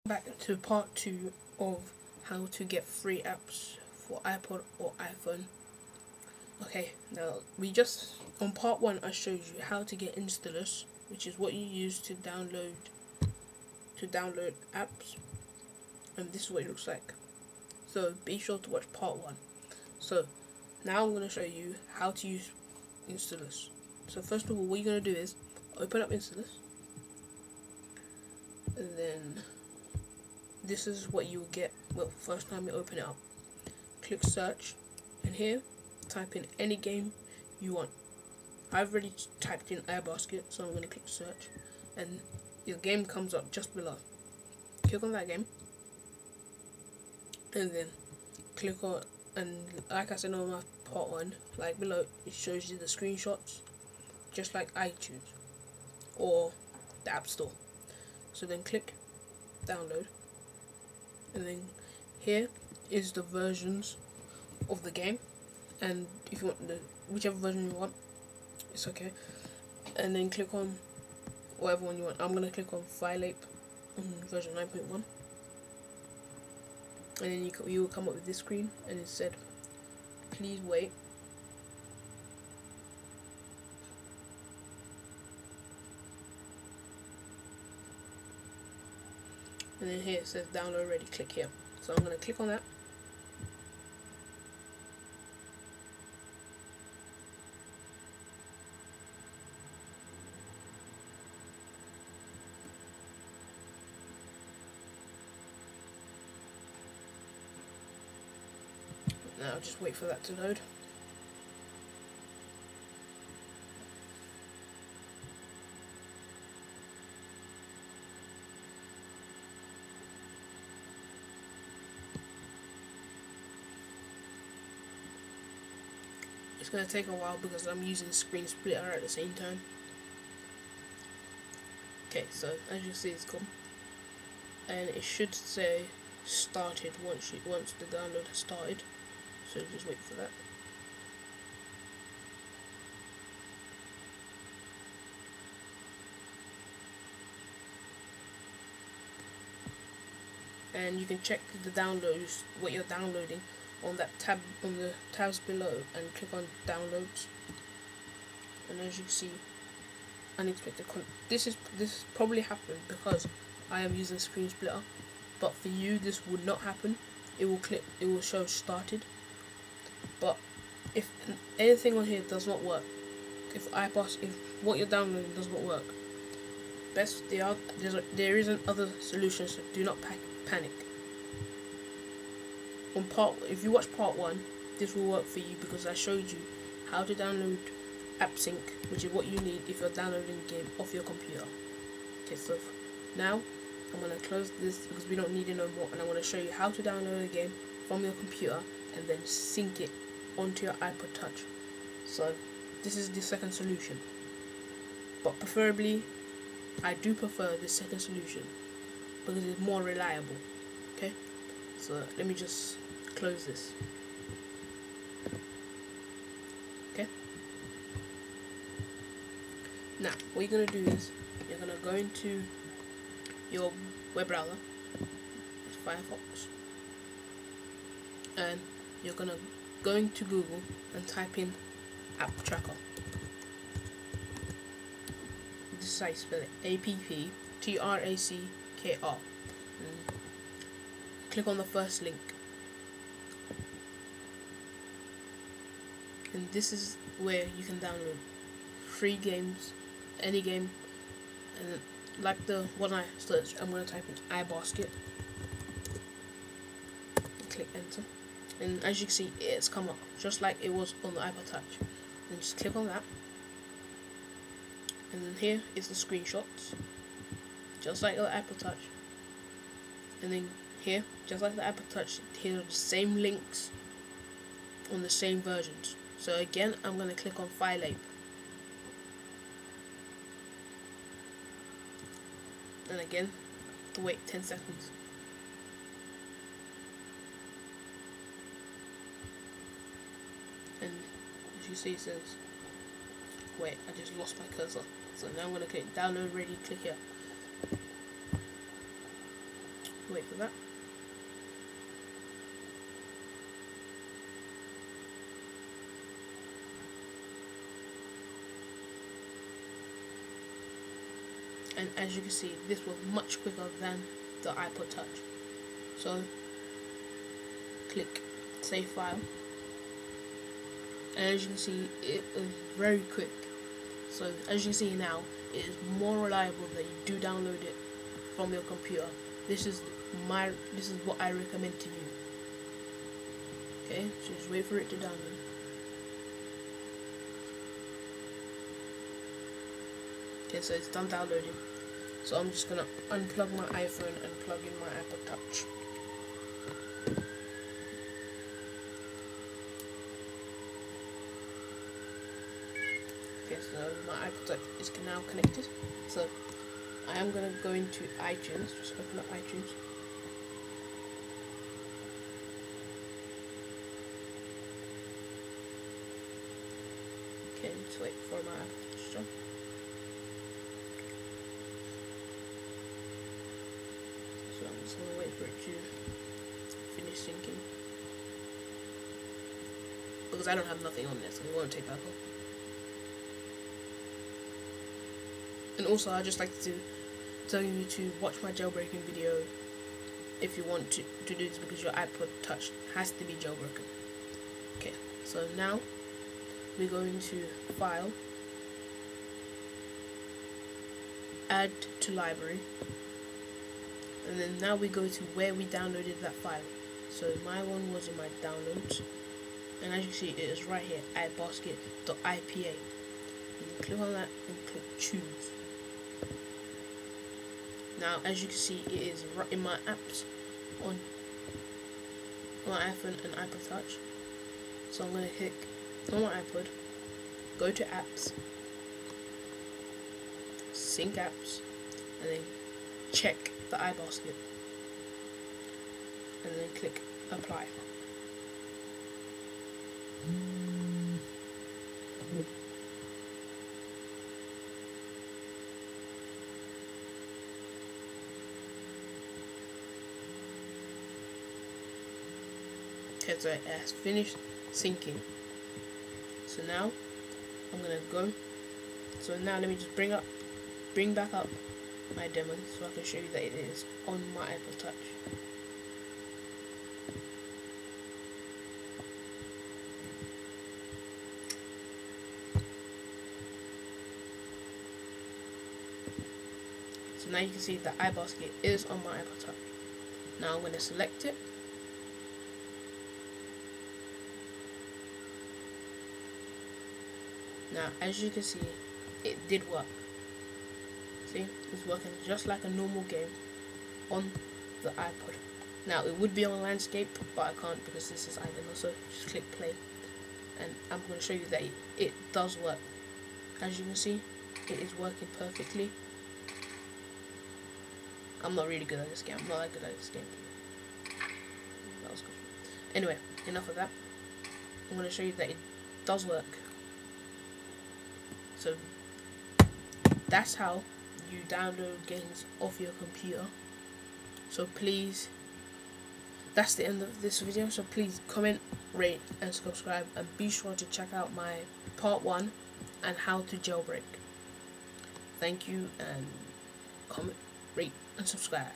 Back to part 2 of how to get free apps for iPod or iPhone. Okay, now on part 1 I showed you how to get installers, which is what you use to download apps, and this is what it looks like. So be sure to watch part 1. So now I'm going to show you how to use installers. So first of all, what you're going to do is open up installers, and then this is what you will get first time you open it up. Click search, and here type in any game you want. I've already typed in iBasket, so I'm going to click search, and your game comes up just below. Click on that game, and then click on, and like I said on my part 1, like below, it shows you the screenshots, just like iTunes or the App Store. So then click download, and then here is the versions of the game, and if you want whichever version you want, it's okay. And then click on whatever one you want. I'm gonna click on File Ape on version 9.1, and then you will come up with this screen, and it said please wait. And then here it says download ready, click here. So I'm going to click on that. Now just wait for that to load. It's going to take a while because I'm using screen splitter at the same time. Okay, so as you see, it's gone, and it should say started once the download has started. So just wait for that. And you can check the downloads, what you're downloading, on that tab, on the tabs below, and click on downloads. And as you can see, unexpected this probably happened because I am using screen splitter, but for you this would not happen. It will show started. But if anything on here does not work, if what you're downloading does not work, there isn't other solutions, so do not panic. If you watch part 1, this will work for you because I showed you how to download AppSync, which is what you need if you're downloading a game off your computer. Okay, so now I'm going to close this because we don't need it no more, and I'm going to show you how to download a game from your computer and then sync it onto your iPod Touch. So this is the second solution, but preferably I do prefer the second solution because it's more reliable. Okay, so let me just close this. Okay, now what you're going to do is you're going to go into your web browser, Firefox, and you're going to go into Google and type in App Tracker. This is how you spell it, AppTracker. Click on the first link, and this is where you can download free games, any game. And like the one I searched, I'm going to type in iBasket, click enter, and as you can see, it's come up just like it was on the iPod Touch. And just click on that, and then here is the screenshots, just like the iPod Touch. And then here, just like the iPod Touch, here are the same links on the same versions. So again, I'm going to click on File Ape, and again to wait 10 seconds. And as you see, it says wait, I just lost my cursor. So now I'm going to click download ready, click here. Wait for that. And as you can see, this was much quicker than the iPod Touch. So click save file, and as you can see, it is very quick. So as you can see now, it is more reliable that you do download it from your computer. This is what I recommend to you. Okay, so just wait for it to download. Okay, so it's done downloading. So I'm just gonna unplug my iPhone and plug in my iPod Touch. Okay, so my iPod Touch is now connected. So I am gonna go into iTunes. Just open up iTunes. Okay, just wait for my iPod Touch to jump. So I'm just gonna wait for it to finish syncing, because I don't have nothing on there, so it won't take that long. And also, I'd just like to tell you to watch my jailbreaking video if you want to do this, because your iPod Touch has to be jailbroken. Okay, so now we go into File, Add to Library, and then now we go to where we downloaded that file. So my one was in my downloads, and as you can see, it is right here, iBasket.ipa. You can click on that and click choose. Now as you can see, it is right in my apps on my iPhone and iPod Touch. So I'm going to click on my iPod, go to apps, sync apps, and then check the iBasket, and then click apply. Okay, so it has finished syncing. So now I'm gonna go. So now let me just bring back up my demo so I can show you that it is on my iPod Touch. So now you can see that iBasket is on my iPod Touch. Now I'm going to select it. Now as you can see, it did work. See, it's working just like a normal game on the iPod. Now it would be on landscape, but I can't because this is iPhone. So just click play, and I'm going to show you that it does work. As you can see, it is working perfectly. I'm not really good at this game. I'm not that good at this game. That was good. Anyway, enough of that. I'm going to show you that it does work. So that's how you download games off your computer. So please, that's the end of this video. So please comment, rate and subscribe, and be sure to check out my part 1 and how to jailbreak. Thank you, and comment, rate and subscribe.